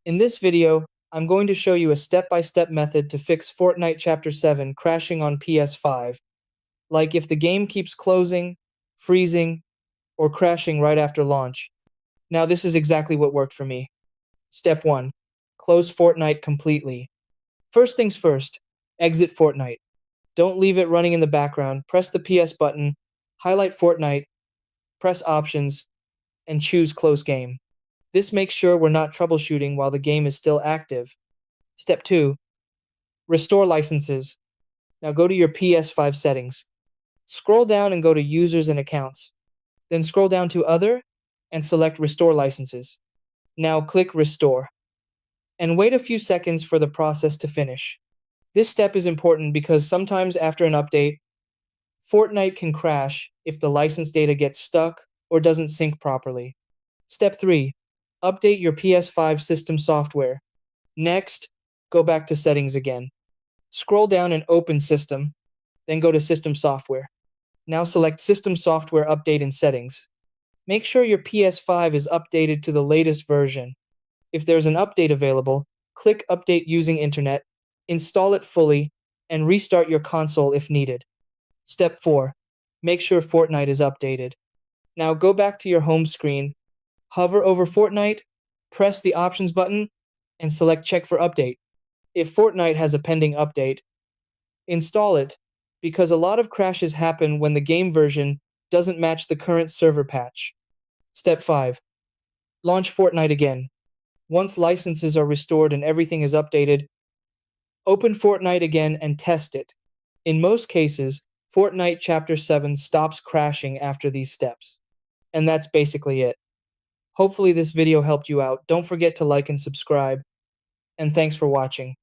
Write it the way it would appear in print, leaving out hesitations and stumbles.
In this video, I'm going to show you a step-by-step method to fix Fortnite Chapter 7 crashing on PS5. Like if the game keeps closing, freezing, or crashing right after launch. Now this is exactly what worked for me. Step 1. Close Fortnite completely. First things first, exit Fortnite. Don't leave it running in the background. Press the PS button, highlight Fortnite, press Options, and choose Close Game. This makes sure we're not troubleshooting while the game is still active. Step 2. Restore licenses. Now go to your PS5 settings. Scroll down and go to Users and Accounts. Then scroll down to Other and select Restore Licenses. Now click Restore. And wait a few seconds for the process to finish. This step is important because sometimes after an update, Fortnite can crash if the license data gets stuck or doesn't sync properly. Step 3. Update your PS5 system software. Next, go back to Settings again. Scroll down and open System, then go to System Software. Now select System Software Update in Settings. Make sure your PS5 is updated to the latest version. If there's an update available, click Update using Internet, install it fully, and restart your console if needed. Step 4. Make sure Fortnite is updated. Now go back to your home screen, hover over Fortnite, press the Options button, and select Check for Update. If Fortnite has a pending update, install it, because a lot of crashes happen when the game version doesn't match the current server patch. Step 5. Launch Fortnite again. Once licenses are restored and everything is updated, open Fortnite again and test it. In most cases, Fortnite Chapter 7 stops crashing after these steps. And that's basically it. Hopefully this video helped you out. Don't forget to like and subscribe. And thanks for watching.